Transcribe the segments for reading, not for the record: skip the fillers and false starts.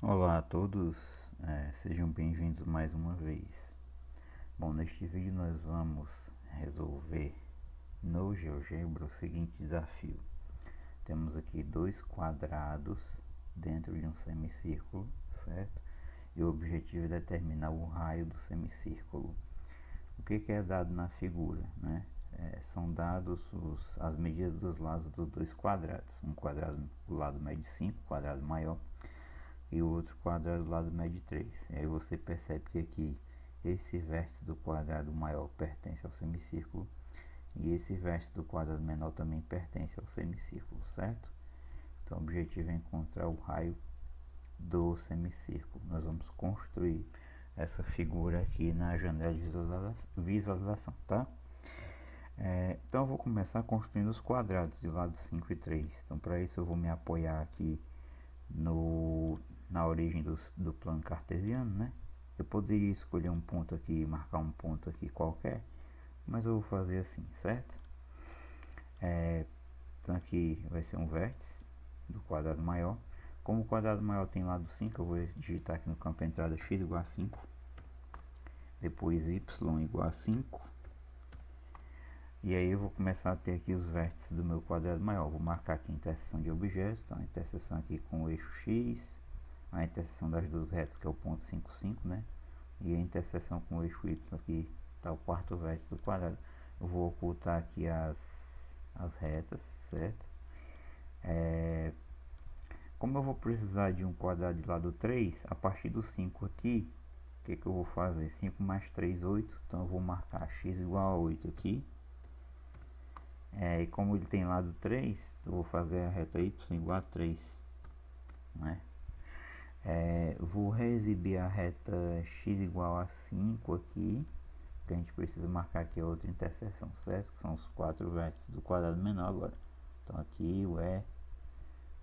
Olá a todos, sejam bem-vindos mais uma vez. Bom, neste vídeo nós vamos resolver no GeoGebra o seguinte desafio. Temos aqui dois quadrados dentro de um semicírculo, certo? E o objetivo é determinar o raio do semicírculo. O que é dado na figura, né? São dados as medidas dos lados dos dois quadrados. Um quadrado do lado mede 5, quadrado maior, e o outro quadrado do lado mede 3. E aí você percebe que aqui esse vértice do quadrado maior pertence ao semicírculo e esse vértice do quadrado menor também pertence ao semicírculo, certo? Então o objetivo é encontrar o raio do semicírculo. Nós vamos construir essa figura aqui na janela de visualização, tá? Então eu vou começar construindo os quadrados de lado 5 e 3. Então para isso eu vou me apoiar aqui na origem do plano cartesiano, né? Eu poderia escolher um ponto aqui, marcar um ponto aqui qualquer, mas eu vou fazer assim, certo? Então aqui vai ser um vértice do quadrado maior. Como o quadrado maior tem lado 5, eu vou digitar aqui no campo entrada x igual a 5, depois y igual a 5, e aí eu vou começar a ter aqui os vértices do meu quadrado maior. Vou marcar aqui a interseção de objetos, então a interseção aqui com o eixo x, a interseção das duas retas, que é o ponto 5, 5, né? E a interseção com o eixo y, aqui está o quarto vértice do quadrado. Eu vou ocultar aqui as retas, certo? Como eu vou precisar de um quadrado de lado 3, a partir do 5 aqui, o que eu vou fazer? 5 mais 3, 8. Então eu vou marcar x igual a 8 aqui. E como ele tem lado 3, eu vou fazer a reta y igual a 3, né? Vou reexibir a reta x igual a 5 aqui, que a gente precisa marcar aqui a outra interseção, certo? Que são os quatro vértices do quadrado menor agora. Então aqui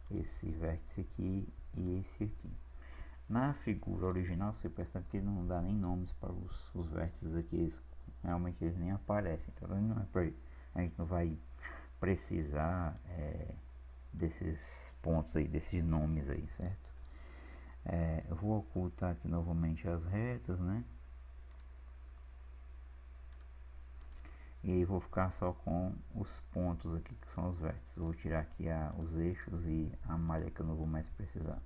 esse vértice aqui e esse aqui. Na figura original você percebe que não dá nem nomes para os vértices aqui, realmente eles nem aparecem. Então a gente não vai precisar desses pontos aí, desses nomes aí, certo? Eu vou ocultar aqui novamente as retas, né? E vou ficar só com os pontos aqui, que são os vértices. Vou tirar aqui os eixos e a malha, que eu não vou mais precisar.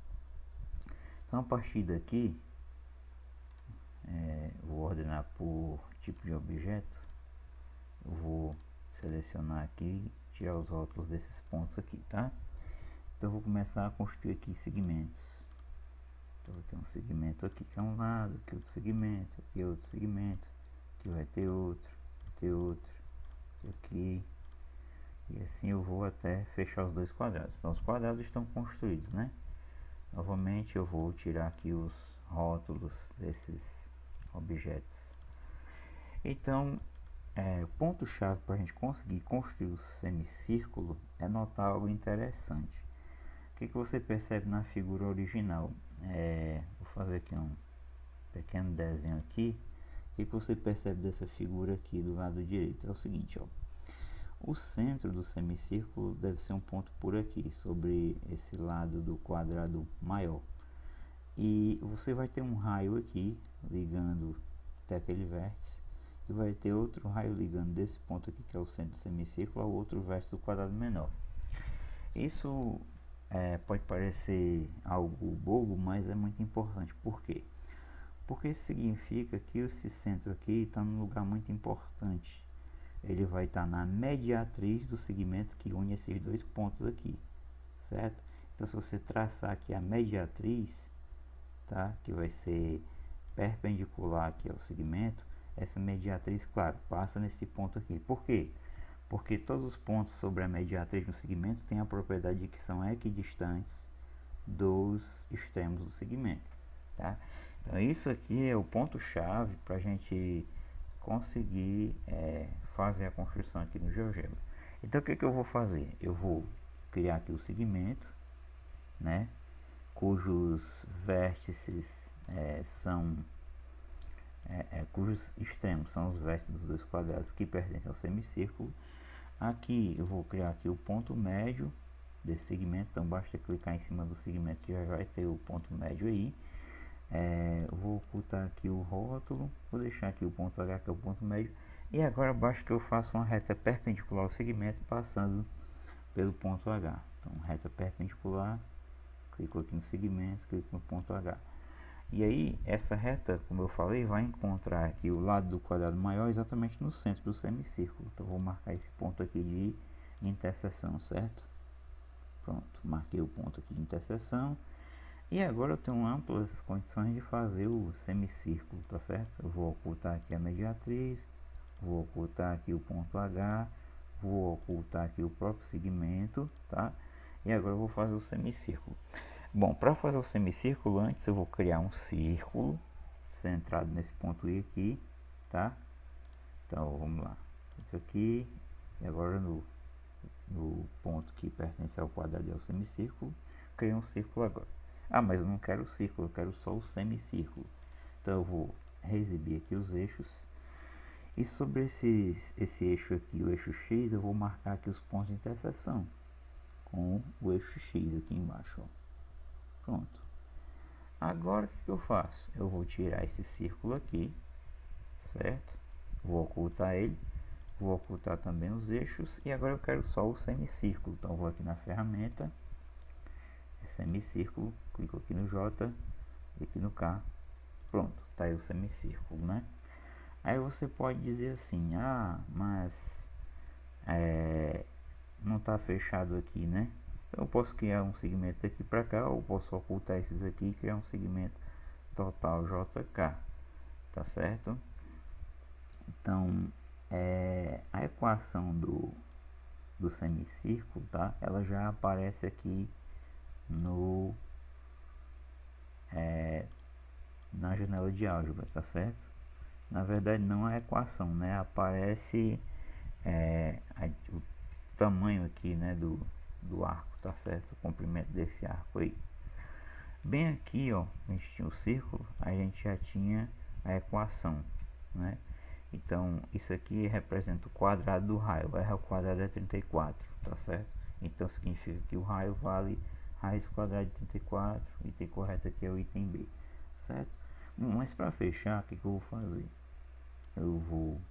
Então a partir daqui, vou ordenar por tipo de objeto. Eu vou selecionar aqui, tirar os rótulos desses pontos aqui, tá? Então eu vou começar a construir aqui segmentos. Então vou ter um segmento aqui que é um lado, aqui outro segmento, aqui outro segmento, aqui vai ter outro, aqui, e assim eu vou até fechar os dois quadrados. Então os quadrados estão construídos, né? Novamente eu vou tirar aqui os rótulos desses objetos. Então o ponto chave para a gente conseguir construir o semicírculo é notar algo interessante. O que você percebe na figura original? Vou fazer aqui um pequeno desenho aqui. O que você percebe dessa figura aqui do lado direito? É o seguinte, ó. O centro do semicírculo deve ser um ponto por aqui, sobre esse lado do quadrado maior. E você vai ter um raio aqui, ligando até aquele vértice. E vai ter outro raio ligando desse ponto aqui, que é o centro do semicírculo, ao outro vértice do quadrado menor. Isso pode parecer algo bobo, mas é muito importante. Por quê? Porque isso significa que esse centro aqui está num lugar muito importante. Ele vai estar na mediatriz do segmento que une esses dois pontos aqui, certo? Então se você traçar aqui a mediatriz, tá? Que vai ser perpendicular aqui ao segmento, essa mediatriz, claro, passa nesse ponto aqui. Por quê? Porque todos os pontos sobre a mediatriz no segmento têm a propriedade de que são equidistantes dos extremos do segmento, tá? Então isso aqui é o ponto chave para a gente conseguir fazer a construção aqui no GeoGebra. Então o que eu vou fazer? Eu vou criar aqui o segmento, né, cujos vértices cujos extremos são os vértices dos dois quadrados que pertencem ao semicírculo. Aqui eu vou criar aqui o ponto médio, desse segmento. Então basta clicar em cima do segmento que já vai ter o ponto médio aí. Vou ocultar aqui o rótulo, vou deixar aqui o ponto H, que é o ponto médio, e agora basta que eu faça uma reta perpendicular ao segmento passando pelo ponto H. Então reta perpendicular, clico aqui no segmento, clico no ponto H. E aí essa reta, como eu falei, vai encontrar aqui o lado do quadrado maior exatamente no centro do semicírculo. Então vou marcar esse ponto aqui de interseção, certo? Pronto, marquei o ponto aqui de interseção. E agora eu tenho amplas condições de fazer o semicírculo, tá certo? Eu vou ocultar aqui a mediatriz, vou ocultar aqui o ponto H, vou ocultar aqui o próprio segmento, tá? E agora eu vou fazer o semicírculo. Bom, para fazer o semicírculo, antes eu vou criar um círculo centrado nesse ponto I aqui, tá? Então vamos lá, clico aqui, e agora no ponto que pertence ao quadrado e ao semicírculo, criei um círculo agora. Ah, mas eu não quero o círculo, eu quero só o semicírculo. Então eu vou reexibir aqui os eixos. E sobre esse eixo aqui, o eixo X, eu vou marcar aqui os pontos de interseção com o eixo X aqui embaixo, ó. Pronto. Agora o que eu faço? Eu vou tirar esse círculo aqui, certo? Vou ocultar ele. Vou ocultar também os eixos. E agora eu quero só o semicírculo. Então eu vou aqui na ferramenta, semicírculo, clico aqui no J e aqui no K. Pronto, tá aí o semicírculo, né? Aí você pode dizer assim, ah, mas não tá fechado aqui, né? Eu posso criar um segmento daqui para cá, ou posso ocultar esses aqui e criar um segmento total JK, tá certo? Então a equação do semicírculo, tá? Ela já aparece aqui na janela de álgebra, tá certo? Na verdade não é equação, né? Aparece o tamanho aqui, né, do arco, tá certo? O comprimento desse arco aí. Bem aqui, ó, a gente tinha o círculo, a gente já tinha a equação, né? Então isso aqui representa o quadrado do raio. R ao quadrado é 34, tá certo? Então significa que o raio vale raiz quadrada de 34. O item correto aqui é o item B, certo? Bom, mas para fechar, o que eu vou fazer? Eu vou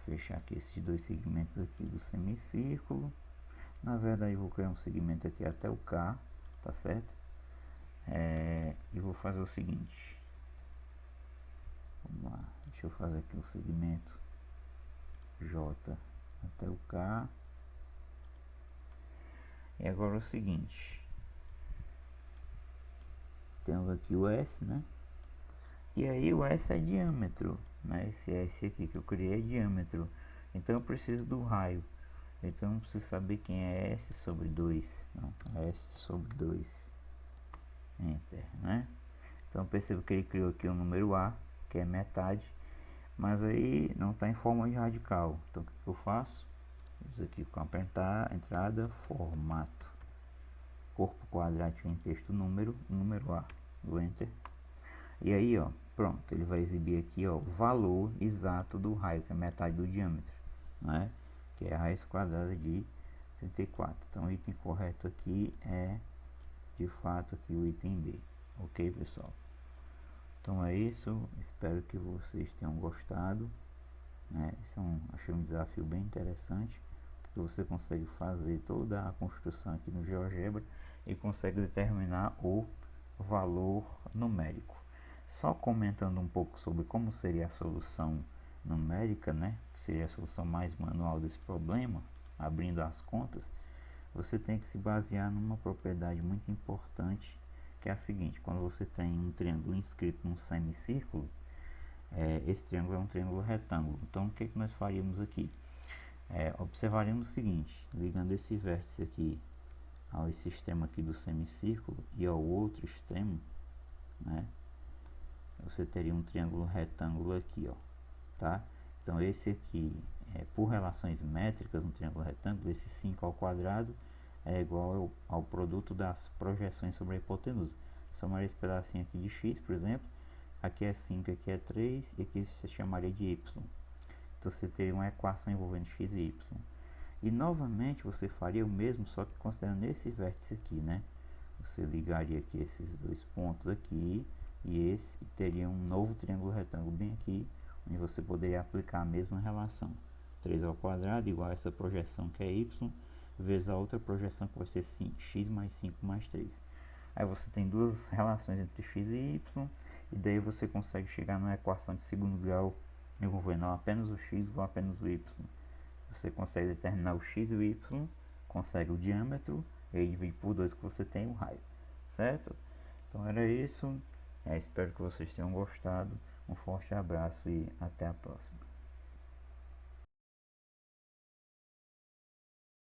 fechar aqui esses dois segmentos aqui do semicírculo. Na verdade eu vou criar um segmento aqui até o K, tá certo? E vou fazer o seguinte, vamos lá, deixa eu fazer aqui o segmento J até o K. E agora é o seguinte, temos aqui o S, né? E aí o S é diâmetro, né? Esse S aqui que eu criei é diâmetro. Então eu preciso do raio. Então eu preciso saber quem é S sobre 2. Não, S sobre 2. Enter, né? Então percebo que ele criou aqui o número A, que é metade. Mas aí não está em forma de radical. Então o que eu faço? Uso aqui com apertar, entrada, formato. Corpo quadrático em texto número A. Do Enter. E aí, ó, pronto, ele vai exibir aqui, ó, o valor exato do raio, que é metade do diâmetro, né? Que é a raiz quadrada de 34. Então o item correto aqui é de fato aqui o item B. Ok, pessoal? Então é isso, espero que vocês tenham gostado, né? Achei um desafio bem interessante, porque você consegue fazer toda a construção aqui no GeoGebra e consegue determinar o valor numérico. Só comentando um pouco sobre como seria a solução numérica, né? Que seria a solução mais manual desse problema, abrindo as contas, você tem que se basear numa propriedade muito importante, que é a seguinte: quando você tem um triângulo inscrito num semicírculo, esse triângulo é um triângulo retângulo. Então o que nós faríamos aqui? Observaríamos o seguinte: ligando esse vértice aqui ao esse extremo aqui do semicírculo e ao outro extremo, né, você teria um triângulo retângulo aqui, ó, tá? Então esse aqui, por relações métricas no triângulo retângulo, esse 5 ao quadrado é igual ao produto das projeções sobre a hipotenusa. Somaria esse pedacinho aqui de x, por exemplo, aqui é 5, aqui é 3, e aqui você chamaria de y. Então você teria uma equação envolvendo x e y. E novamente você faria o mesmo, só que considerando esse vértice aqui, né? Você ligaria aqui esses dois pontos aqui e esse, e teria um novo triângulo retângulo bem aqui, onde você poderia aplicar a mesma relação. 3² igual a essa projeção que é y, vezes a outra projeção que vai ser x mais 5 mais 3. Aí você tem duas relações entre x e y, e daí você consegue chegar numa equação de segundo grau envolvendo apenas o x ou apenas o y. Você consegue determinar o x e o y, consegue o diâmetro, e aí divide por 2 que você tem o raio, certo? Então era isso, espero que vocês tenham gostado, um forte abraço e até a próxima.